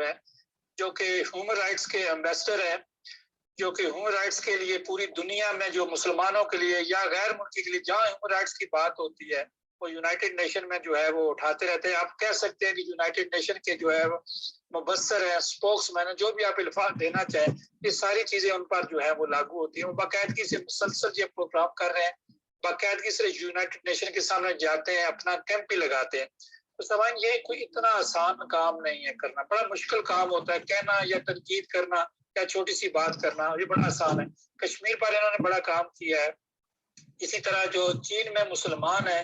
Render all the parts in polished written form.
ہیں جو کہ ہیومن رائٹس کے ایمبیسڈر ہیں، جو کہ ہیومن رائٹس کے لیے پوری دنیا میں جو مسلمانوں کے لیے یا غیر ملکی کے لیے جہاں ہیومن رائٹس کی بات ہوتی ہے وہ یونائٹڈ نیشن میں جو ہے وہ اٹھاتے رہتے ہیں. آپ کہہ سکتے ہیں کہ یونائٹڈ نیشن کے جو ہے مبصر ہیں، اسپوکس مین ہیں، جو بھی آپ الفاظ دینا چاہیں، یہ ساری چیزیں ان پر جو ہے وہ لاگو ہوتی ہیں. وہ باقاعدگی سے مسلسل یہ پروگرام کر رہے ہیں، باقاعدگی سے یونائٹڈ نیشن کے سامنے جاتے ہیں، اپنا کیمپ بھی لگاتے ہیں. تو سوال یہ کوئی اتنا آسان کام نہیں ہے کرنا، بڑا مشکل کام ہوتا ہے. کہنا یا تنقید کرنا یا چھوٹی سی بات کرنا یہ بڑا آسان ہے. کشمیر پر انہوں نے بڑا کام کیا ہے. اسی طرح جو چین میں مسلمان ہیں،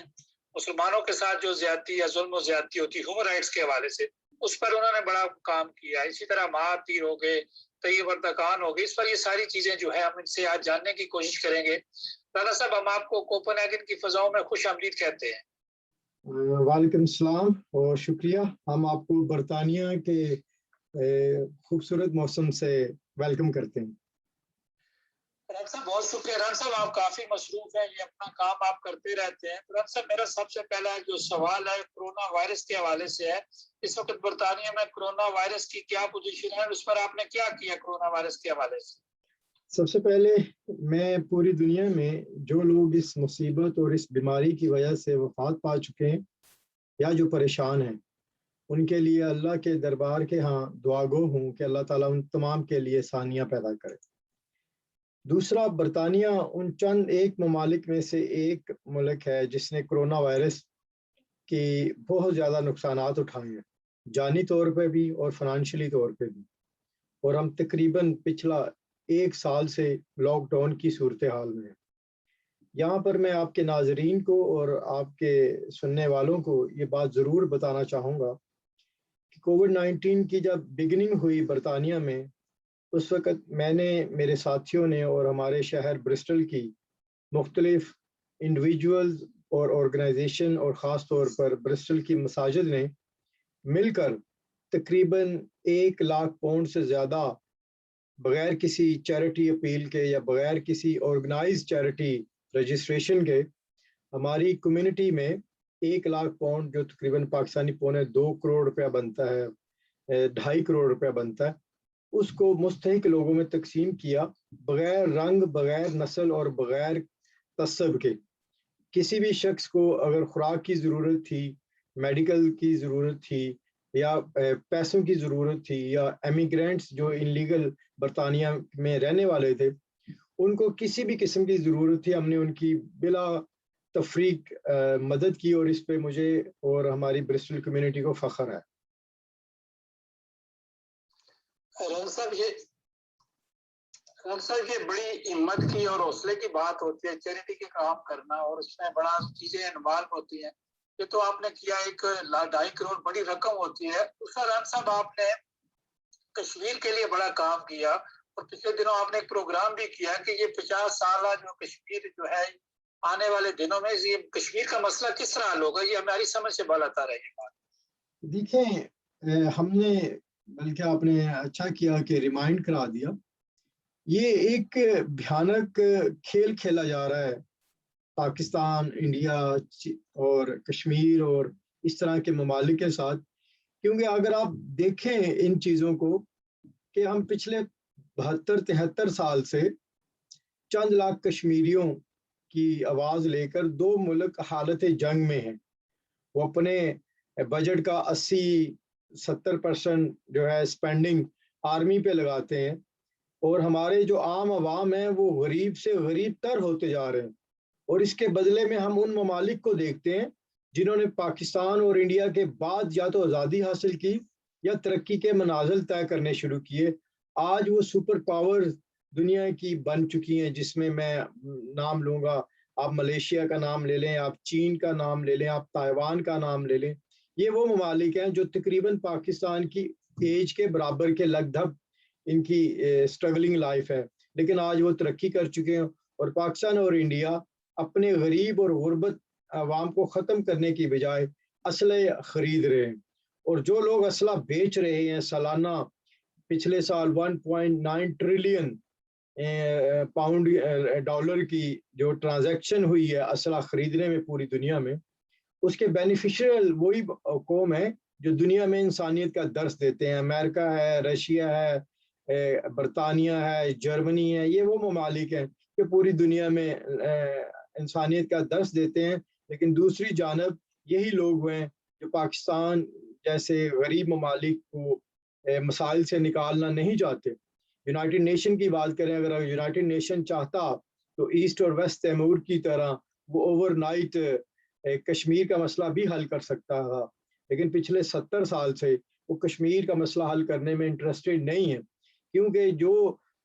مسلمانوں کے ساتھ جو زیادتی یا ظلم و زیادتی ہوتی ہے ہیومن رائٹس کے حوالے سے، اس پر انہوں نے بڑا کام کیا. اسی طرح مہاتیر ہو گئے، طیب اردگان ہو گئے. اس پر یہ ساری چیزیں جو ہے ہم ان سے آج جاننے کی کوشش کریں گے. رانا صاحب، ہم آپ کو کوپن ہیگن کی فضاؤں میں خوش آمدید کہتے ہیں. وعلیکم السلام اور شکریہ. ہم آپ کو برطانیہ کے خوبصورت موسم سے ویلکم کرتے ہیں. رن صاحب بہت شکریہ. رن صاحب آپ کافی مصروف ہیں، یہ اپنا کام آپ کرتے رہتے ہیں. رن صاحب میرا سب سے پہلا جو سوال ہے کرونا وائرس کے حوالے سے ہے. اس وقت برطانیہ میں کرونا وائرس کی کیا پوزیشن ہے، اس پر آپ نے کیا کیا کرونا وائرس کے حوالے سے؟ سب سے پہلے میں پوری دنیا میں جو لوگ اس مصیبت اور اس بیماری کی وجہ سے وفات پا چکے ہیں یا جو پریشان ہیں، ان کے لیے اللہ کے دربار کے ہاں دعا گو ہوں کہ اللہ تعالیٰ ان تمام کے لیے آسانیاں پیدا کرے. دوسرا، برطانیہ ان چند ایک ممالک میں سے ایک ملک ہے جس نے کرونا وائرس کی بہت زیادہ نقصانات اٹھائے ہیں، جانی طور پہ بھی اور فنانشلی طور پہ بھی. اور ہم تقریباً پچھلا ایک سال سے لاک ڈاؤن کی صورتحال میں ہیں. یہاں پر میں آپ کے ناظرین کو اور آپ کے سننے والوں کو یہ بات ضرور بتانا چاہوں گا کہ کووڈ-19 کی جب بگننگ ہوئی برطانیہ میں، اس وقت میں نے، میرے ساتھیوں نے اور ہمارے شہر برسٹل کی مختلف انڈیویجولز اور آرگنائزیشن اور خاص طور پر برسٹل کی مساجد نے مل کر تقریباً 1,00,000 پاؤنڈ سے زیادہ بغیر کسی چیریٹی اپیل کے یا بغیر کسی آرگنائز چیریٹی رجسٹریشن کے ہماری کمیونٹی میں 1,00,000 پاؤنڈ جو تقریباً پاکستانی $2.25 کروڑ بنتا ہے، 2.5 کروڑ روپیہ بنتا ہے، اس کو مستحق لوگوں میں تقسیم کیا، بغیر رنگ، بغیر نسل اور بغیر تعصب کے. کسی بھی شخص کو اگر خوراک کی ضرورت تھی، میڈیکل کی ضرورت تھی یا پیسوں کی ضرورت تھی، یا امیگرینٹس جو انلیگل برطانیہ میں رہنے والے تھے، ان کو کسی بھی قسم کی ضرورت تھی، ہم نے ان کی بلا تفریق مدد کی، اور اس پہ مجھے اور ہماری برسٹل کمیونٹی کو فخر ہے. رن صاحب یہ بڑی ہمت کی اور حوصلے کی بات ہوتی ہے چیریٹی کے کام کرنا، اور اس میں بڑا چیزیں انوالو ہوتی ہیں. یہ تو آپ نے کیا، 1.25 کروڑ بڑی رقم ہوتی ہے. دوسرا رن صاحب آپ نے کشمیر کے لیے بڑا کام کیا، اور پچھلے دنوں آپ نے ایک پروگرام بھی کیا کہ یہ 50 سالہ جو کشمیر جو ہے آنے والے دنوں میں یہ کشمیر کا مسئلہ کس طرح حل ہوگا، یہ ہماری سمجھ سے بالا تر ہے یہ بات. دیکھیں، ہم نے، بلکہ آپ نے اچھا کیا کہ ریمائنڈ کرا دیا، یہ ایک بھیانک کھیل کھیلا جا رہا ہے پاکستان، انڈیا اور کشمیر اور اس طرح کے ممالک کے ساتھ. کیونکہ اگر آپ دیکھیں ان چیزوں کو کہ ہم پچھلے 72-73 سال سے چند لاکھ کشمیریوں کی آواز لے کر 2 ملک حالت جنگ میں ہیں. وہ اپنے بجٹ کا 80-70% جو ہے اسپینڈنگ آرمی پہ لگاتے ہیں، اور ہمارے جو عام عوام ہیں وہ غریب سے غریب تر ہوتے جا رہے ہیں. اور اس کے بدلے میں ہم ان ممالک کو دیکھتے ہیں جنہوں نے پاکستان اور انڈیا کے بعد یا تو آزادی حاصل کی یا ترقی کے منازل طے کرنے شروع کیے. آج وہ سپر پاور دنیا کی بن چکی ہیں، جس میں نام لوں گا، آپ ملیشیا کا نام لے لیں، آپ چین کا نام لے لیں، آپ تائیوان کا نام لے لیں. یہ وہ ممالک ہیں جو تقریباً پاکستان کی ایج کے برابر کے لگ بھگ ان کی اسٹرگلنگ لائف ہے، لیکن آج وہ ترقی کر چکے ہیں. اور پاکستان اور انڈیا اپنے غریب اور غربت عوام کو ختم کرنے کی بجائے اسلحے خرید رہے ہیں. اور جو لوگ اسلحہ بیچ رہے ہیں، سالانہ پچھلے سال 1.9 ٹریلین پاؤنڈ ڈالر کی جو ٹرانزیکشن ہوئی ہے اسلحہ خریدنے میں پوری دنیا میں، اس کے بینیفیشیل وہی قوم ہے جو دنیا میں انسانیت کا درس دیتے ہیں. امریکہ ہے, رشیا ہے, برطانیہ ہے, جرمنی ہے, یہ وہ ممالک ہیں کہ پوری دنیا میں انسانیت کا درس دیتے ہیں. لیکن دوسری جانب یہی لوگ ہیں جو پاکستان جیسے غریب ممالک کو مسائل سے نکالنا نہیں چاہتے. یونائٹڈ نیشن کی بات کریں, اگر یونائٹڈ نیشن چاہتا تو ایسٹ اور ویسٹ تیمور کی طرح وہ اوور نائٹ کشمیر کا مسئلہ بھی حل کر سکتا تھا. لیکن پچھلے 70 سال سے وہ کشمیر کا مسئلہ حل کرنے میں انٹرسٹڈ نہیں ہے, کیونکہ جو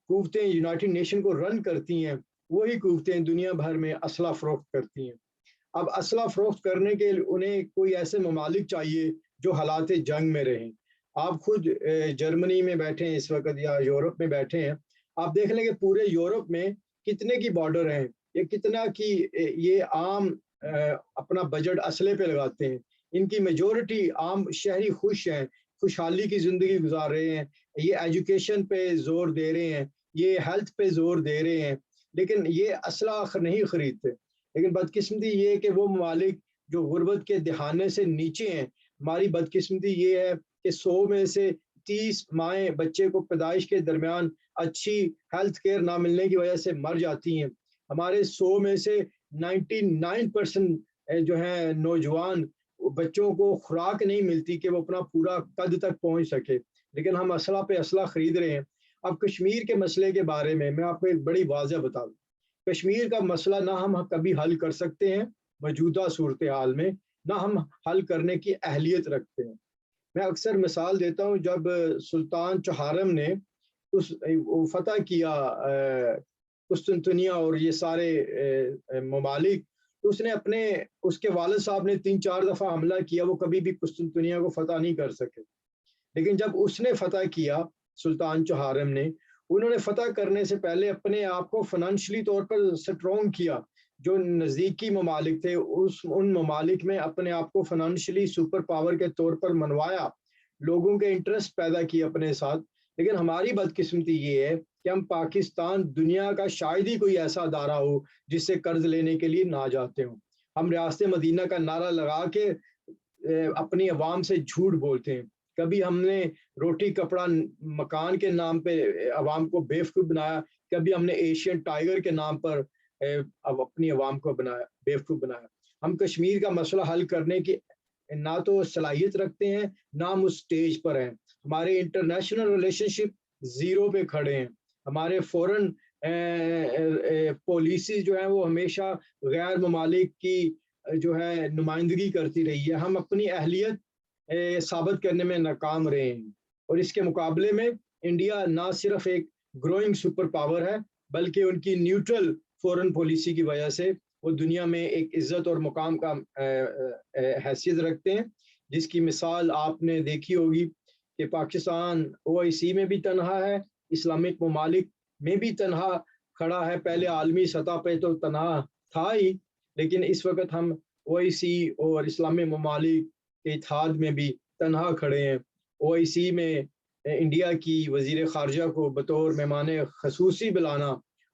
قوتیں یونائٹڈ نیشن کو رن کرتی ہیں وہی قوتیں دنیا بھر میں اسلحہ فروخت کرتی ہیں. اب اسلحہ فروخت کرنے کے انہیں کوئی ایسے ممالک چاہیے جو حالات جنگ میں رہیں. آپ خود جرمنی میں بیٹھے ہیں اس وقت یا یورپ میں بیٹھے ہیں, آپ دیکھ لیں کہ پورے یورپ میں کتنے کی بارڈر ہیں, یا کتنا کی یہ عام اپنا بجٹ اسلحے پہ لگاتے ہیں. ان کی میجورٹی عام شہری خوش ہیں, خوشحالی کی زندگی گزار رہے ہیں, یہ ایجوکیشن پہ زور دے رہے ہیں, یہ ہیلتھ پہ زور دے رہے ہیں, لیکن یہ اسلحہ نہیں خریدتے. لیکن بدقسمتی یہ ہے کہ وہ ممالک جو غربت کے دہانے سے نیچے ہیں, ہماری بدقسمتی یہ ہے کہ 100 میں سے 30 مائیں بچے کو پیدائش کے درمیان اچھی ہیلتھ کیئر نہ ملنے کی وجہ سے مر جاتی ہیں. ہمارے 100 میں سے 99% جو ہیں نوجوان بچوں کو خوراک نہیں ملتی کہ وہ اپنا پورا قد تک پہنچ سکے. لیکن ہم اسلحہ پہ اسلحہ خرید رہے ہیں. اب کشمیر کے مسئلے کے بارے میں آپ کو ایک بڑی واضح بتا دوں, کشمیر کا مسئلہ نہ ہم کبھی حل کر سکتے ہیں موجودہ صورتحال میں, نہ ہم حل کرنے کی اہلیت رکھتے ہیں. میں اکثر مثال دیتا ہوں, جب سلطان چہارم نے فتح کیا قسطنطنیہ اور یہ سارے ممالک, تو اس کے والد صاحب نے 3-4 دفعہ حملہ کیا, وہ کبھی بھی قسطنطنیہ کو فتح نہیں کر سکے. لیکن جب اس نے فتح کیا, سلطان چہارم نے, انہوں نے فتح کرنے سے پہلے اپنے آپ کو فنانشلی طور پر سٹرونگ کیا. جو نزدیکی ممالک تھے ان ممالک میں اپنے آپ کو فنانشلی سپر پاور کے طور پر منوایا, لوگوں کے انٹرسٹ پیدا کیے اپنے ساتھ. لیکن ہماری بدقسمتی یہ ہے کہ ہم پاکستان دنیا کا شاید ہی کوئی ایسا ادارہ ہو جس سے قرض لینے کے لیے نہ جاتے ہوں. ہم ریاست مدینہ کا نعرہ لگا کے اپنی عوام سے جھوٹ بولتے ہیں. کبھی ہم نے روٹی کپڑا مکان کے نام پہ عوام کو بیوقوف بنایا, کبھی ہم نے ایشین ٹائیگر کے نام پر اب اپنی عوام کو بیوقوف بنایا. ہم کشمیر کا مسئلہ حل کرنے کی نہ تو صلاحیت رکھتے ہیں, نہ ہم اس سٹیج پر ہیں. ہمارے انٹرنیشنل ریلیشن شپ زیرو پہ کھڑے ہیں. ہمارے فورن پالیسی جو ہیں وہ ہمیشہ غیر ممالک کی جو ہے نمائندگی کرتی رہی ہے. ہم اپنی اہلیت ثابت کرنے میں ناکام رہے ہیں. اور اس کے مقابلے میں انڈیا نہ صرف ایک گروئنگ سپر پاور ہے, بلکہ ان کی نیوٹرل فورن پالیسی کی وجہ سے وہ دنیا میں ایک عزت اور مقام کا حیثیت رکھتے ہیں, جس کی مثال آپ نے دیکھی ہوگی کہ پاکستان OIC میں بھی تنہا ہے, اسلامک ممالک میں بھی تنہا کھڑا ہے. پہلے عالمی سطح پہ تو تنہا تھا ہی, لیکن اس وقت ہم OIC اور اسلامی ممالک کے اتحاد میں بھی تنہا کھڑے ہیں. OIC میں انڈیا کی وزیر خارجہ کو بطور مہمان خصوصی بلانا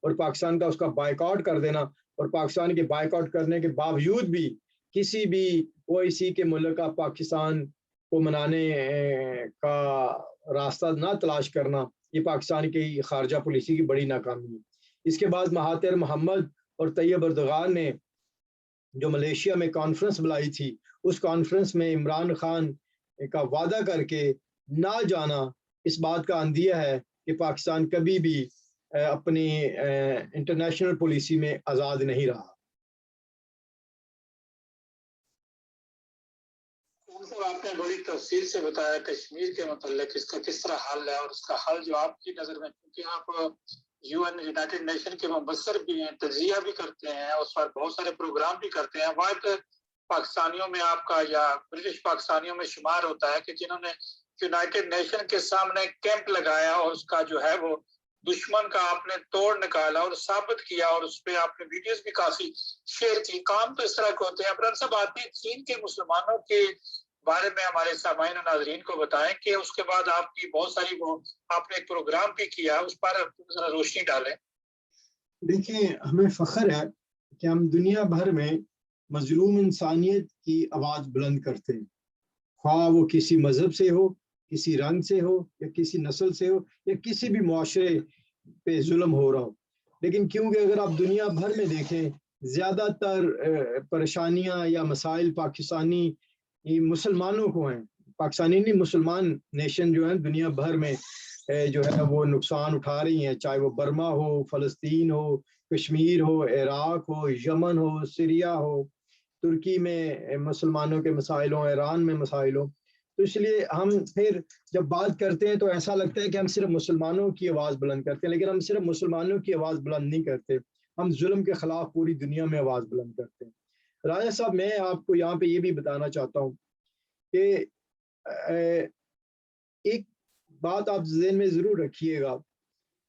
اور پاکستان کا اس کا بائیکاٹ کر دینا, اور پاکستان کے بائیکاٹ کرنے کے باوجود بھی کسی بھی OIC کے ملک کا پاکستان کو منانے کا راستہ نہ تلاش کرنا, یہ پاکستان کی خارجہ پالیسی کی بڑی ناکامی ہے. اس کے بعد مہاتیر محمد اور طیب اردغان نے جو ملیشیا میں کانفرنس بلائی تھی, اس کانفرنس میں عمران خان کا وعدہ کر کے نہ جانا اس بات کا اندیہ ہے کہ پاکستان کبھی بھی اپنی انٹرنیشنل پالیسی میں آزاد نہیں رہا. آپ نے بڑی تفصیل سے بتایا کشمیر کے متعلق اس کا کس طرح حل ہے, اور اس کا حل جو آپ کی نظر میں, کیونکہ آپ یونائٹڈ نیشن کے مبصر بھی ہیں, تجزیہ بھی کرتے ہیں, اس پر بہت سارے پروگرام بھی کرتے ہیں. واحد پاکستانیوں میں آپ کا یا برٹش پاکستانیوں میں شمار ہوتا ہے کہ جنہوں نے یونائٹڈ نیشن کے سامنے کیمپ لگایا اور اس کا جو ہے وہ دشمن کا آپ نے توڑ نکالا اور ثابت کیا, اور اس پہ آپ نے ویڈیوز بھی کافی شیئر کی. کام تو اس طرح کے ہوتے ہیں. ابرار صاحب, آپ نے چین کے مسلمانوں کے بارے میں ہمارے سامعین و ناظرین کو بتائیں کہ اس کے بعد آپ کی بہت ساری آپ نے ایک پروگرام بھی کیا, اس پر ذرا روشنی ڈالیں. دیکھیں, ہمیں فخر ہے کہ ہم دنیا بھر میں مظلوم انسانیت کی آواز بلند کرتے ہیں. خواہ وہ کسی مذہب سے ہو, کسی رنگ سے ہو, یا کسی نسل سے ہو, یا کسی بھی معاشرے پہ ظلم ہو رہا ہو. لیکن کیونکہ اگر آپ دنیا بھر میں دیکھیں, زیادہ تر پریشانیاں یا مسائل پاکستانی مسلمانوں کو ہیں. پاکستانی نہیں, مسلمان نیشن جو ہیں دنیا بھر میں جو ہے وہ نقصان اٹھا رہی ہیں, چاہے وہ برما ہو, فلسطین ہو, کشمیر ہو, عراق ہو, یمن ہو, سیریا ہو, ترکی میں مسلمانوں کے مسائل ہوں, ایران میں مسائل ہوں. تو اس لیے ہم پھر جب بات کرتے ہیں تو ایسا لگتا ہے کہ ہم صرف مسلمانوں کی آواز بلند کرتے ہیں, لیکن ہم صرف مسلمانوں کی آواز بلند نہیں کرتے, ہم ظلم کے خلاف پوری دنیا میں آواز بلند کرتے ہیں. راجہ صاحب, میں آپ کو یہاں پہ یہ بھی بتانا چاہتا ہوں کہ ایک بات آپ ذہن میں ضرور رکھیے گا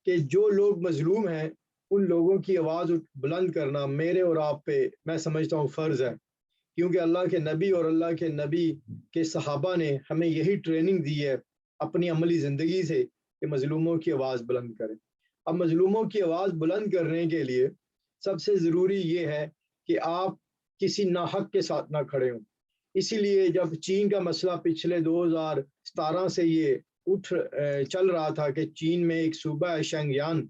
کہ جو لوگ مظلوم ہیں ان لوگوں کی آواز بلند کرنا میرے اور آپ پہ میں سمجھتا ہوں فرض ہے, کیونکہ اللہ کے نبی اور اللہ کے نبی کے صحابہ نے ہمیں یہی ٹریننگ دی ہے اپنی عملی زندگی سے کہ مظلوموں کی آواز بلند کریں. اب مظلوموں کی آواز بلند کرنے کے لیے سب سے ضروری یہ ہے کہ آپ کسی ناحق کے ساتھ نہ کھڑے ہوں. اسی لیے جب چین کا مسئلہ پچھلے 2017 سے یہ چل رہا تھا کہ چین میں ایک صوبہ ہے شینگیان,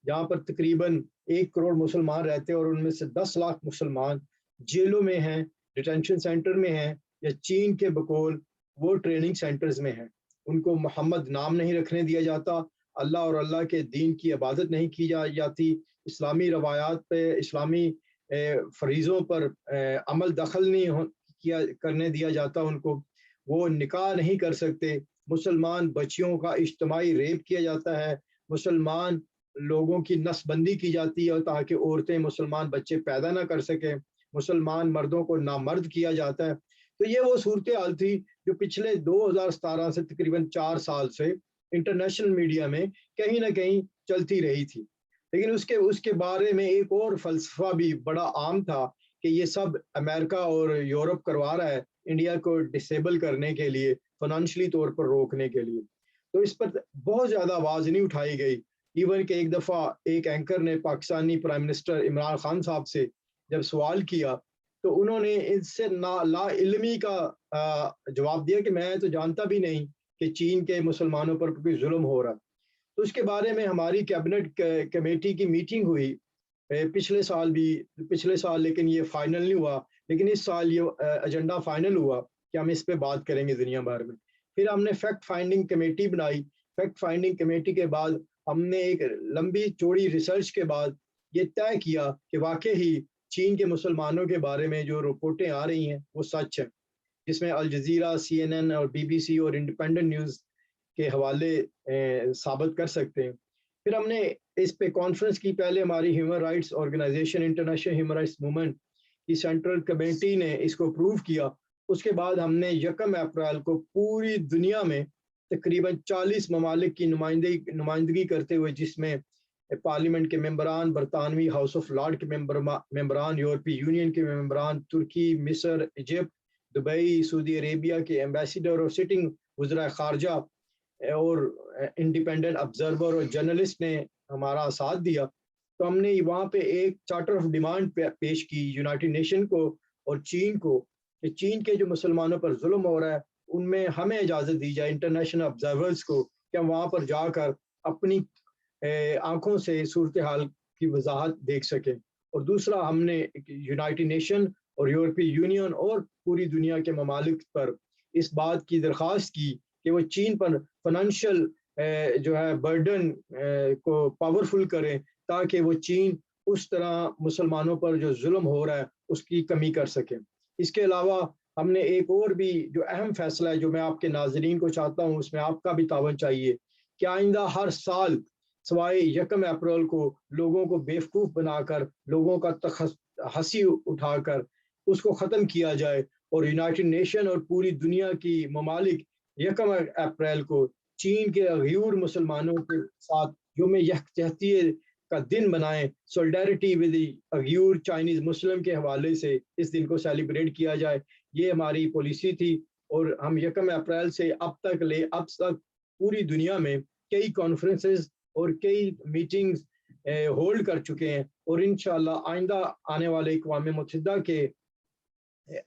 جہاں پر تقریباً 1 کروڑ مسلمان رہتے ہیں اور ان میں سے 10 لاکھ مسلمان جیلوں میں ہیں, ڈیٹینشن سینٹر میں ہیں, یا چین کے بقول وہ ٹریننگ سینٹرز میں ہیں. ان کو محمد نام نہیں رکھنے دیا جاتا, اللہ اور اللہ کے دین کی عبادت نہیں کی جاتی, اسلامی روایات پہ, اسلامی فریضوں پر عمل دخل نہیں کرنے دیا جاتا ان کو, وہ نکاح نہیں کر سکتے, مسلمان بچیوں کا اجتماعی ریپ کیا جاتا ہے, مسلمان لوگوں کی نسل بندی کی جاتی ہے تاکہ عورتیں مسلمان بچے پیدا نہ کر سکیں, مسلمان مردوں کو نامرد کیا جاتا ہے. تو یہ وہ صورتحال تھی جو پچھلے 2017 سے تقریباً 4 سال سے انٹرنیشنل میڈیا میں کہیں نہ کہیں چلتی رہی تھی. لیکن اس کے بارے میں ایک اور فلسفہ بھی بڑا عام تھا کہ یہ سب امریکہ اور یورپ کروا رہا ہے انڈیا کو ڈسیبل کرنے کے لیے, فائنانشلی طور پر روکنے کے لیے. تو اس پر بہت زیادہ آواز نہیں اٹھائی گئی. ایون کہ ایک دفعہ ایک اینکر نے پاکستانی پرائم منسٹر عمران خان صاحب سے جب سوال کیا تو انہوں نے اس سے لا علمی کا جواب دیا کہ میں تو جانتا بھی نہیں کہ چین کے مسلمانوں پر کوئی ظلم ہو رہا. تو اس کے بارے میں ہماری کیبنٹ کمیٹی کی میٹنگ ہوئی پچھلے سال, لیکن یہ فائنل نہیں ہوا. لیکن اس سال یہ ایجنڈا فائنل ہوا کہ ہم اس پہ بات کریں گے دنیا بھر میں. پھر ہم نے فیکٹ فائنڈنگ کمیٹی بنائی. فیکٹ فائنڈنگ کمیٹی کے بعد ہم نے ایک لمبی چوڑی ریسرچ کے بعد یہ طے کیا کہ واقعی چین کے مسلمانوں کے بارے میں جو رپورٹیں آ رہی ہیں وہ سچ ہے, جس میں الجزیرہ, CNN اور BBC اور انڈیپینڈنٹ نیوز کے حوالے ثابت کر سکتے ہیں. پھر ہم نے اس پہ کانفرنس کی. پہلے ہماری human rights organisation, international human rights movement کی سینٹرل کمیٹی نے اس کو اپروو کیا. اس کے بعد ہم نے 1 اپریل کو پوری دنیا میں تقریباً 40 ممالک کی نمائندگی کرتے ہوئے, جس میں پارلیمنٹ کے ممبران, برطانوی ہاؤس آف لارڈ کے ممبران, یورپی یونین کے ممبران, ترکی, مصر, ایجپٹ, دبئی, سعودی عربیہ کے ایمبیسیڈر اور سٹنگ وزراء خارجہ اور انڈیپینڈنٹ آبزرور اور جرنلسٹ نے ہمارا ساتھ دیا. تو ہم نے وہاں پہ ایک چارٹر آف ڈیمانڈ پیش کی یونائٹڈ نیشن کو اور چین کو کہ چین کے جو مسلمانوں پر ظلم ہو رہا ہے ان میں ہمیں اجازت دی جائے, انٹرنیشنل آبزرورز کو, کہ ہم وہاں پر جا کر اپنی آنکھوں سے صورتحال کی وضاحت دیکھ سکیں. اور دوسرا, ہم نے یونائٹڈ نیشن اور یورپی یونین اور پوری دنیا کے ممالک پر اس بات کی درخواست کی کہ وہ چین پر فائنینشیل جو ہے برڈن کو پاورفل کریں تاکہ وہ چین اس طرح مسلمانوں پر جو ظلم ہو رہا ہے اس کی کمی کر سکیں. اس کے علاوہ ہم نے ایک اور بھی جو اہم فیصلہ ہے جو میں آپ کے ناظرین کو چاہتا ہوں اس میں آپ کا بھی تعاون چاہیے کہ آئندہ ہر سال سوائے 1 اپریل کو لوگوں کو بیوقوف بنا کر, لوگوں کا ہنسی اٹھا کر اس کو ختم کیا جائے, اور یونائٹڈ نیشن اور پوری دنیا کی ممالک 1 اپریل کو چین کے غیور مسلمانوں کے ساتھ یوم یکجہتی کا دن بنائیں, سولیڈیرٹی ود غیور چائنیز مسلم کے حوالے سے اس دن کو سیلیبریٹ کیا جائے. یہ ہماری پالیسی تھی, اور ہم 1 اپریل سے اب تک پوری دنیا میں کئی کانفرنسز اور کئی میٹنگز ہولڈ کر چکے ہیں, اور انشاءاللہ آئندہ آنے والے اقوام متحدہ کے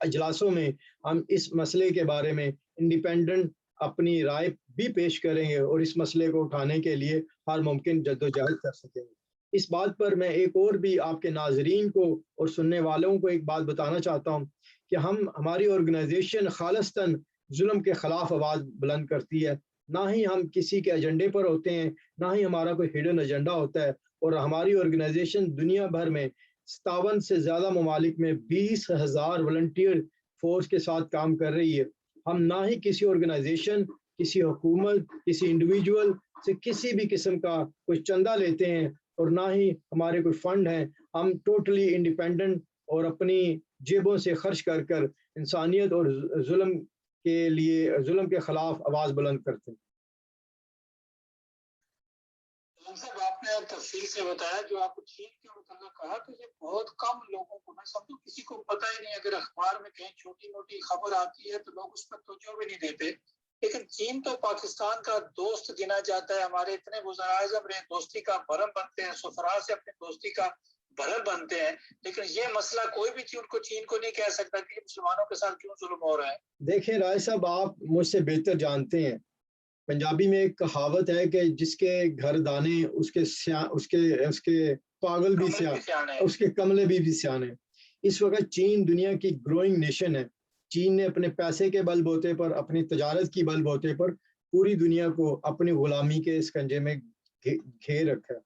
اجلاسوں میں ہم اس مسئلے کے بارے میں انڈیپینڈنٹ اپنی رائے بھی پیش کریں گے اور اس مسئلے کو اٹھانے کے لیے ہر ممکن جدوجہد کر سکیں گے۔ اس بات پر میں ایک اور بھی آپ کے ناظرین کو اور سننے والوں کو ایک بات بتانا چاہتا ہوں کہ ہماری آرگنائزیشن خالصتاً ظلم کے خلاف آواز بلند کرتی ہے، نہ ہی ہم کسی کے ایجنڈے پر ہوتے ہیں، نہ ہی ہمارا کوئی ہڈن ایجنڈا ہوتا ہے، اور ہماری آرگنائزیشن دنیا بھر میں 57 سے زیادہ ممالک میں 20,000 والنٹیئر فورس کے ساتھ کام کر رہی ہے۔ ہم نہ ہی کسی آرگنائزیشن، کسی حکومت، کسی انڈیویجول سے کسی بھی قسم کا کوئی چندہ لیتے ہیں، اور نہ ہی ہمارے کوئی فنڈ ہیں۔ ہم ٹوٹلی انڈیپینڈنٹ اور اپنی جیبوں سے خرچ کر کر انسانیت اور ظلم کے خلاف آواز بلند کرتے ہیں۔ صاحب آپ نے تفصیل سے بتایا جو آپ کو چین کے متعلق کہا، تو یہ بہت کم لوگوں کو، میں سمجھوں کسی کو پتہ ہی نہیں، اگر اخبار میں کہیں چھوٹی موٹی خبر آتی ہے تو لوگ اس پر توجہ بھی نہیں دیتے، لیکن چین تو پاکستان کا دوست گنا جاتا ہے۔ ہمارے اتنے وزراء اعظم رہے دوستی کا بھرم بنتے ہیں، سفراء سے اپنی دوستی کا بھرم بنتے ہیں، لیکن یہ مسئلہ کوئی بھی چین کو نہیں کہہ سکتا کہ مسلمانوں کے ساتھ کیوں ظلم ہو رہا ہے۔ دیکھیں رائے صاحب، آپ مجھ سے بہتر جانتے ہیں، پنجابی میں ایک کہاوت ہے کہ جس کے گھر دانے اس کے پاگل بھی سیاح، اس کے کملے بھی سیانے۔ اس وقت چین دنیا کی گروئنگ نیشن ہے۔ چین نے اپنے پیسے کے بل بوتے پر، اپنی تجارت کی بل بوتے پر پوری دنیا کو اپنی غلامی کے اسکنجے میں گھیر رکھا ہے۔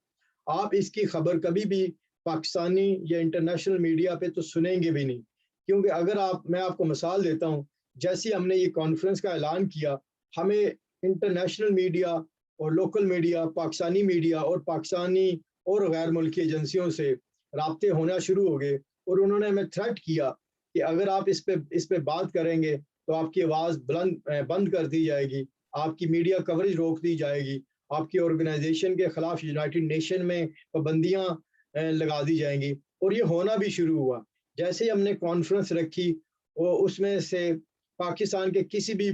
آپ اس کی خبر کبھی بھی پاکستانی یا انٹرنیشنل میڈیا پہ تو سنیں گے بھی نہیں، کیونکہ اگر میں آپ کو مثال دیتا ہوں، جیسے ہم نے یہ کانفرنس کا اعلان کیا، ہمیں انٹرنیشنل میڈیا اور لوکل میڈیا، پاکستانی میڈیا اور پاکستانی اور غیر ملکی ایجنسیوں سے رابطے ہونا شروع ہو گئے، اور انہوں نے ہمیں تھریٹ کیا کہ اگر آپ اس پہ بات کریں گے تو آپ کی آواز بند کر دی جائے گی، آپ کی میڈیا کوریج روک دی جائے گی، آپ کی آرگنائزیشن کے خلاف یونائٹڈ نیشن میں پابندیاں لگا دی جائیں گی۔ اور یہ ہونا بھی شروع ہوا۔ جیسے ہی ہم نے کانفرنس رکھی، اس میں سے پاکستان کے کسی بھی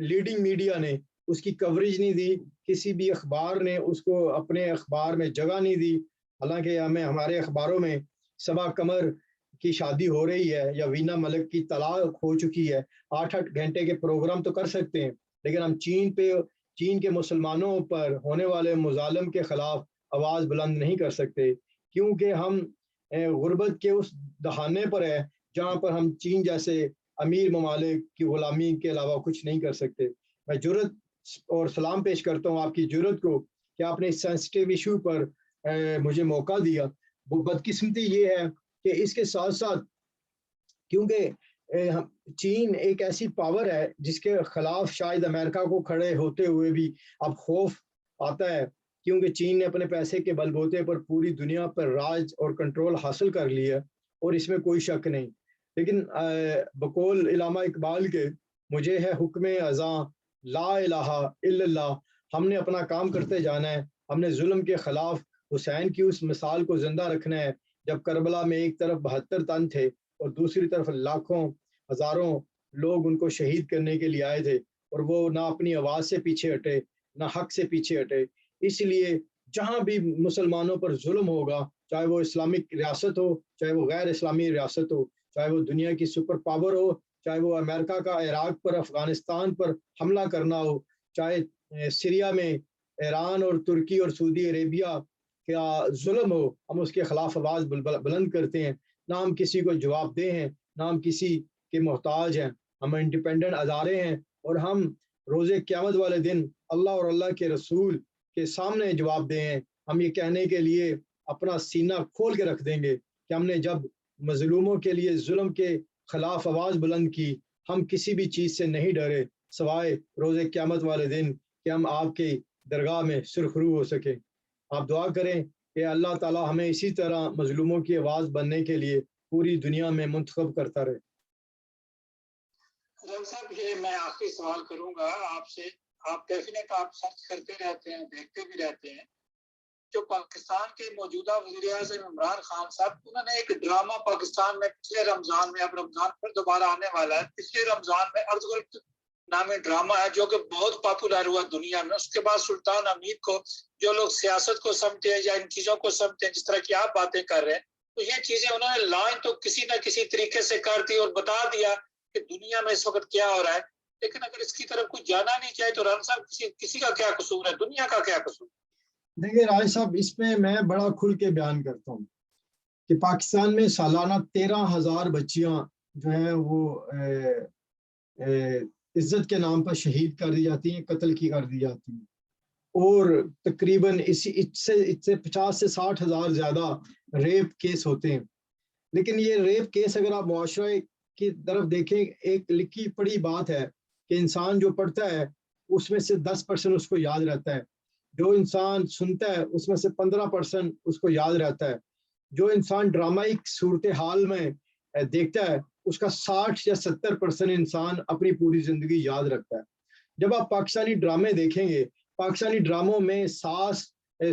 لیڈنگ میڈیا نے اس کی کوریج نہیں دی، کسی بھی اخبار نے اس کو اپنے اخبار میں جگہ نہیں دی، حالانکہ ہمارے اخباروں میں صبا قمر کی شادی ہو رہی ہے یا وینا ملک کی طلاق ہو چکی ہے، 8 گھنٹے کے پروگرام تو کر سکتے ہیں، لیکن ہم چین کے مسلمانوں پر ہونے والے مظالم کے خلاف آواز بلند نہیں کر سکتے، کیونکہ ہم غربت کے اس دہانے پر ہے جہاں پر ہم چین جیسے امیر ممالک کی غلامی کے علاوہ کچھ نہیں کر سکتے۔ میں جرت اور سلام پیش کرتا ہوں آپ کی جرت کو کہ آپ نے اس سینسٹیو ایشو پر مجھے موقع دیا۔ وہ بدقسمتی یہ ہے کہ اس کے ساتھ ساتھ، کیونکہ چین ایک ایسی پاور ہے جس کے خلاف شاید امریکہ کو کھڑے ہوتے ہوئے بھی اب خوف آتا ہے، کیونکہ چین نے اپنے پیسے کے بل بوتے پر پوری دنیا پر راج اور کنٹرول حاصل کر لیا، اور اس میں کوئی شک نہیں۔ لیکن بقول علامہ اقبال کے، مجھے ہے حکم ازاں لا الہ الا اللہ، ہم نے اپنا کام کرتے جانا ہے، ہم نے ظلم کے خلاف حسین کی اس مثال کو زندہ رکھنا ہے، جب کربلا میں ایک طرف 72 تن تھے اور دوسری طرف لاکھوں ہزاروں لوگ ان کو شہید کرنے کے لیے آئے تھے، اور وہ نہ اپنی آواز سے پیچھے ہٹے، نہ حق سے پیچھے ہٹے۔ اس لیے جہاں بھی مسلمانوں پر ظلم ہوگا، چاہے وہ اسلامک ریاست ہو، چاہے وہ غیر اسلامی ریاست ہو، چاہے وہ دنیا کی سپر پاور ہو، چاہے وہ امریکہ کا عراق پر، افغانستان پر حملہ کرنا ہو، چاہے سیریا میں ایران اور ترکی اور سعودی عربیہ کا ظلم ہو، ہم اس کے خلاف آواز بلند کرتے ہیں۔ نہ ہم کسی کو جواب دہ ہیں، نہ ہم کسی کے محتاج ہیں، ہم انڈیپینڈنٹ ادارے ہیں، اور ہم روز قیامت والے دن اللہ اور اللہ کے رسول کے سامنے جواب دہ ہیں۔ ہم یہ کہنے کے لیے اپنا سینہ کھول کے رکھ دیں گے کہ ہم نے جب مظلوموں کے لیے ظلم کے خلاف آواز بلند کی، ہم کسی بھی چیز سے نہیں ڈرے سوائے روز قیامت والے دن کہ ہم آپ کی درگاہ میں سرخرو ہو سکیں۔ آپ دعا کریں کہ اللہ تعالی ہمیں اسی طرح مظلوموں کی آواز بننے کے لیے پوری دنیا میں منتخب کرتا رہے۔ صاحب یہ میں آخری سوال کروں گا آپ سے، آپ ڈیفینیٹ آپ سرچ کرتے رہتے ہیں، دیکھتے بھی رہتے ہیں، جو پاکستان کے موجودہ وزیر اعظم عمران خان صاحب، انہوں نے ایک ڈرامہ پاکستان میں پچھلے رمضان میں، اب رمضان پھر دوبارہ آنے والا ہے، پچھلے رمضان میں ارطغرل نامی ڈرامہ ہے جو کہ بہت پاپولر ہوا دنیا میں۔ اس کے بعد سلطان حمید کو جو لوگ سیاست کو سمجھتے ہیں یا ان چیزوں کو سمجھتے ہیں جس طرح کی آپ باتیں کر رہے ہیں، تو یہ چیزیں انہوں نے لانچ تو کسی نہ کسی طریقے سے کر دی اور بتا دیا کہ دنیا میں اس وقت کیا ہو رہا ہے، لیکن اگر اس کی طرف کوئی جانا نہیں چاہے تو رام صاحب کسی کا کیا قصور ہے، دنیا کا کیا قصور؟ دیکھیے راج صاحب، اس میں بڑا کھل کے بیان کرتا ہوں کہ پاکستان میں سالانہ 13,000 بچیاں جو ہیں وہ عزت کے نام پر شہید کر دی جاتی ہیں، قتل کی کر دی جاتی ہیں، اور تقریباً اس سے 50 سے 60,000 زیادہ ریپ کیس ہوتے ہیں۔ لیکن یہ ریپ کیس اگر آپ معاشرے کی طرف دیکھیں، ایک لکھی پڑھی بات ہے کہ انسان جو پڑھتا ہے اس میں سے 10% اس کو یاد رہتا ہے، جو انسان سنتا ہے اس میں سے 15% اس کو یاد رہتا ہے، جو انسان ڈرامائی صورتحال میں دیکھتا ہے اس کا 60 یا 70% انسان اپنی پوری زندگی یاد رکھتا ہے۔ جب آپ پاکستانی ڈرامے دیکھیں گے، پاکستانی ڈراموں میں ساس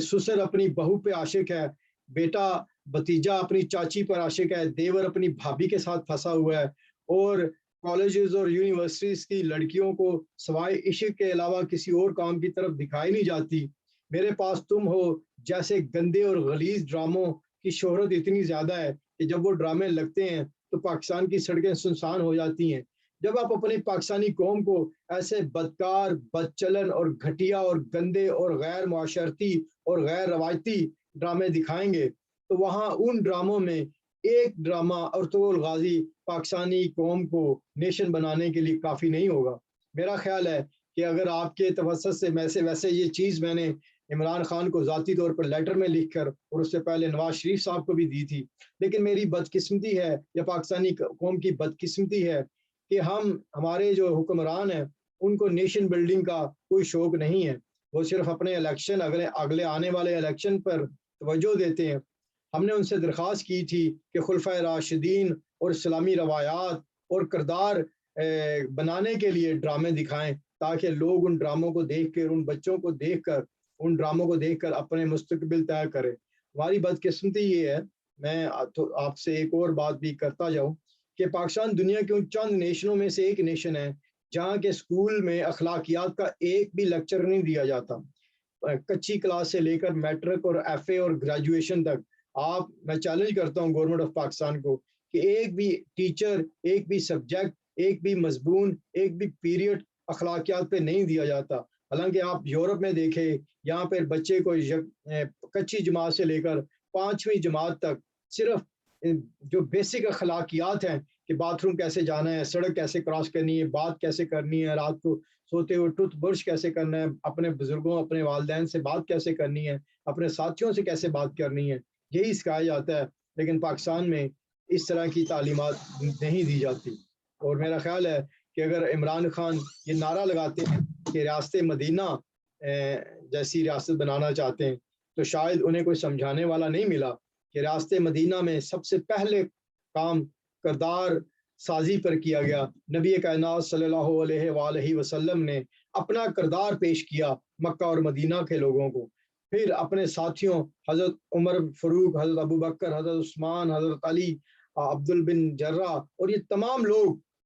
سسر اپنی بہو پہ عاشق ہے، بیٹا بھتیجا اپنی چاچی پر عاشق ہے، دیور اپنی بھابھی کے ساتھ پھنسا ہوا ہے، اور کالجز اور یونیورسٹیز کی لڑکیوں کو سوائے عشق کے علاوہ کسی اور کام کی طرف دکھائی نہیں جاتی۔ میرے پاس تم ہو جیسے گندے اور غلیظ ڈراموں کی شہرت اتنی زیادہ ہے کہ جب وہ ڈرامے لگتے ہیں تو پاکستان کی سڑکیں سنسان ہو جاتی ہیں۔ جب آپ اپنی پاکستانی قوم کو ایسے بدکار، بدچلن اور گھٹیا اور گندے اور غیر معاشرتی اور غیر روایتی ڈرامے دکھائیں گے تو وہاں ان ڈراموں میں ایک ڈرامہ ارطغرل غازی پاکستانی قوم کو نیشن بنانے کے لیے کافی نہیں ہوگا۔ میرا خیال ہے کہ اگر آپ کے توسط سے ویسے یہ چیز میں نے عمران خان کو ذاتی طور پر لیٹر میں لکھ کر اور اس سے پہلے نواز شریف صاحب کو بھی دی تھی، لیکن میری بدقسمتی ہے یا پاکستانی قوم کی بدقسمتی ہے کہ ہمارے جو حکمران ہیں ان کو نیشن بلڈنگ کا کوئی شوق نہیں ہے، وہ صرف اپنے الیکشن اگلے آنے والے الیکشن پر توجہ دیتے ہیں۔ ہم نے ان سے درخواست کی تھی کہ خلفائے راشدین اور اسلامی روایات اور کردار بنانے کے لیے ڈرامے دکھائیں تاکہ لوگ ان ڈراموں کو دیکھ کر، ان بچوں کو دیکھ کر، ان ڈراموں کو دیکھ کر اپنے مستقبل طے کریں۔ ہماری بدقسمتی یہ ہے، میں آپ سے ایک اور بات بھی کرتا جاؤں کہ پاکستان دنیا کے ان چند نیشنوں میں سے ایک نیشن ہے جہاں کے اسکول میں اخلاقیات کا ایک بھی لیکچر نہیں دیا جاتا، کچی کلاس سے لے کر میٹرک اور ایف اے اور گریجویشن تک۔ میں چیلنج کرتا ہوں گورنمنٹ آف پاکستان کو کہ ایک بھی ٹیچر، ایک بھی سبجیکٹ، ایک بھی مضمون، ایک بھی پیریڈ اخلاقیات پہ نہیں دیا جاتا۔ حالانکہ آپ یورپ میں دیکھیں، یہاں پہ بچے کو کچی جماعت سے لے کر 5ویں جماعت تک صرف جو بیسک اخلاقیات ہیں کہ باتھ روم کیسے جانا ہے، سڑک کیسے کراس کرنی ہے، بات کیسے کرنی ہے، رات کو سوتے ہوئے ٹوتھ برش کیسے کرنا ہے، اپنے بزرگوں، اپنے والدین سے بات کیسے کرنی ہے، اپنے ساتھیوں سے کیسے بات کرنی ہے، یہی سکھایا جاتا ہے۔ لیکن پاکستان میں اس طرح کی تعلیمات نہیں دی جاتی، اور میرا خیال ہے کہ اگر عمران خان یہ نعرہ لگاتے ہیں کہ ریاست مدینہ جیسی ریاست بنانا چاہتے ہیں تو شاید انہیں کوئی سمجھانے والا نہیں ملا کہ ریاست مدینہ میں سب سے پہلے کام کردار سازی پر کیا گیا۔ نبی کائنات صلی اللہ علیہ وآلہ وسلم نے اپنا کردار پیش کیا مکہ اور مدینہ کے لوگوں کو، پھر اپنے ساتھیوں حضرت عمر فاروق، حضرت ابو بکر، حضرت عثمان، حضرت علی، عبد بن جرہ، اور یہ تمام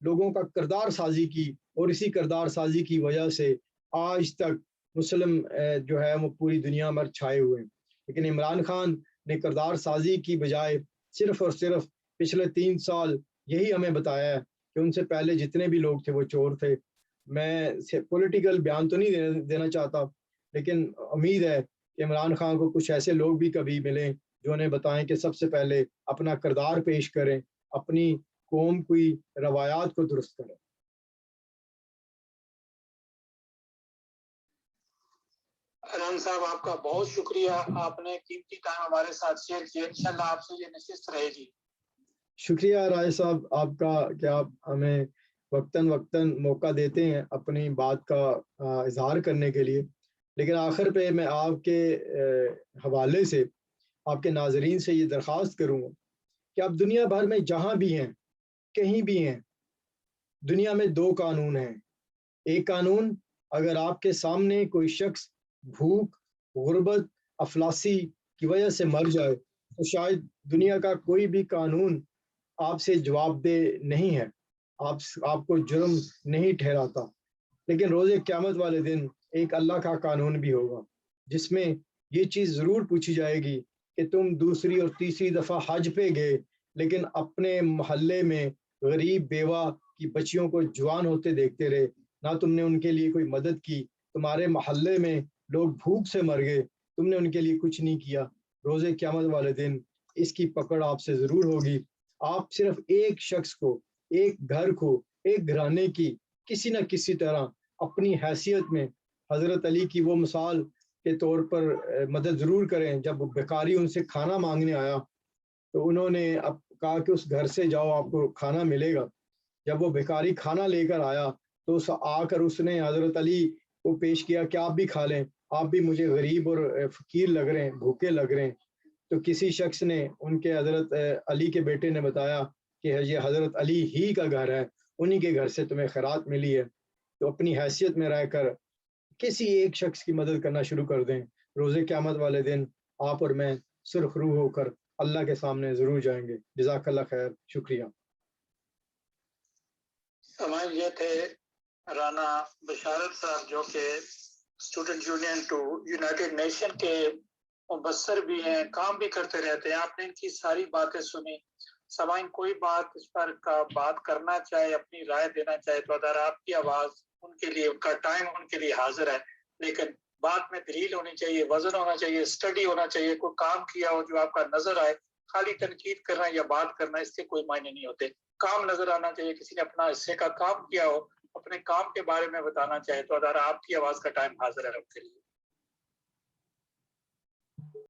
لوگوں کا کردار سازی کی، اور اسی کردار سازی کی وجہ سے آج تک مسلم جو ہے وہ پوری دنیا میں چھائے ہوئے ہیں۔ لیکن عمران خان نے کردار سازی کی بجائے صرف اور صرف پچھلے 3 سال یہی ہمیں بتایا ہے کہ ان سے پہلے جتنے بھی لوگ تھے وہ چور تھے۔ میں پولیٹیکل بیان تو نہیں دینا چاہتا، لیکن امید ہے کہ عمران خان کو کچھ ایسے لوگ بھی کبھی ملیں جو انہیں بتائیں کہ سب سے پہلے اپنا کردار پیش کریں، اپنی قوم کی روایات کو درست کریں۔ رحم صاحب آپ کا بہت شکریہ، آپ نے قیمتی ٹائم ہمارے ساتھ شیئر کیا۔ انشاءاللہ آپ سے یہ نشست رہے گی۔ شکریہ رائے صاحب آپ کا کہ آپ ہمیں وقتاً موقع دیتے ہیں اپنی بات کا اظہار کرنے کے لیے۔ لیکن آخر پہ میں آپ کے حوالے سے آپ کے ناظرین سے یہ درخواست کروں گا کہ آپ دنیا بھر میں جہاں بھی ہیں، کہیں بھی ہیں، دنیا میں 2 قانون ہیں۔ ایک قانون، اگر آپ کے سامنے کوئی شخص بھوک، غربت، افلاسی کی وجہ سے مر جائے تو شاید دنیا کا کوئی بھی قانون آپ سے جواب دہ نہیں ہے، آپ کو جرم نہیں ٹھہراتا۔ لیکن روز قیامت والے دن ایک اللہ کا قانون بھی ہوگا جس میں یہ چیز ضرور پوچھی جائے گی کہ تم دوسری اور تیسری دفعہ حج پہ گئے لیکن اپنے محلے میں غریب بیوہ کی بچیوں کو جوان ہوتے دیکھتے رہے، نہ تم نے ان کے لیے کوئی مدد کی، تمہارے محلے میں لوگ بھوک سے مر گئے، تم نے ان کے لیے کچھ نہیں کیا۔ روز قیامت والے دن اس کی پکڑ آپ سے ضرور ہوگی۔ آپ صرف ایک شخص کو، ایک گھر کو، ایک گھرانے کی کسی نہ کسی طرح اپنی حیثیت میں حضرت علی کی وہ مثال کے طور پر مدد ضرور کریں۔ جب بھکاری ان سے کھانا مانگنے آیا تو انہوں نے اب کہا کہ اس گھر سے جاؤ، آپ کو کھانا ملے گا۔ جب وہ بھکاری کھانا لے کر آیا تو آ کر اس نے حضرت علی کو پیش کیا کہ آپ بھی کھا لیں، آپ بھی مجھے غریب اور فقیر لگ رہے ہیں، بھوکے لگ رہے ہیں۔ تو کسی شخص نے، ان کے حضرت علی کے بیٹے نے بتایا کہ یہ حضرت علی ہی کا گھر ہے، انہی کے گھر سے تمہیں خیرات ملی ہے۔ تو اپنی حیثیت میں رہ کر کسی ایک شخص کی مدد کرنا شروع کر دیں۔ روز قیامت والے دن آپ اور میں سرخ روح ہو کر اللہ کے سامنے ضرور جائیں گے۔ جزاک اللہ خیر، شکریہ۔ ہمارے یہ تھے رانا بشارت صاحب، جو کہ student union to united nation کے مبصر بھی ہیں، کام بھی کرتے رہتے ہیں۔ آپ نے ان کی ساری باتیں سنی۔ سامعین، کوئی بات اس پر بات کرنا چاہے، اپنی رائے دینا چاہے تو اگر آپ کی آواز ان کے لیے، ان کا ٹائم ان کے لیے حاضر ہے، لیکن بات میں دلیل ہونی چاہیے، وزن ہونا چاہیے، اسٹڈی ہونا چاہیے، کوئی کام کیا ہو جو آپ کا نظر آئے۔ خالی تنقید کرنا یا بات کرنا، اس کے کوئی معنی نہیں ہوتے۔ کام نظر آنا چاہیے، کسی نے اپنا حصے کا کام کیا ہو، اپنے کام کے بارے میں بتانا چاہے تو اگر آپ کی آواز کا ٹائم حاضر ہے ان کے لیے۔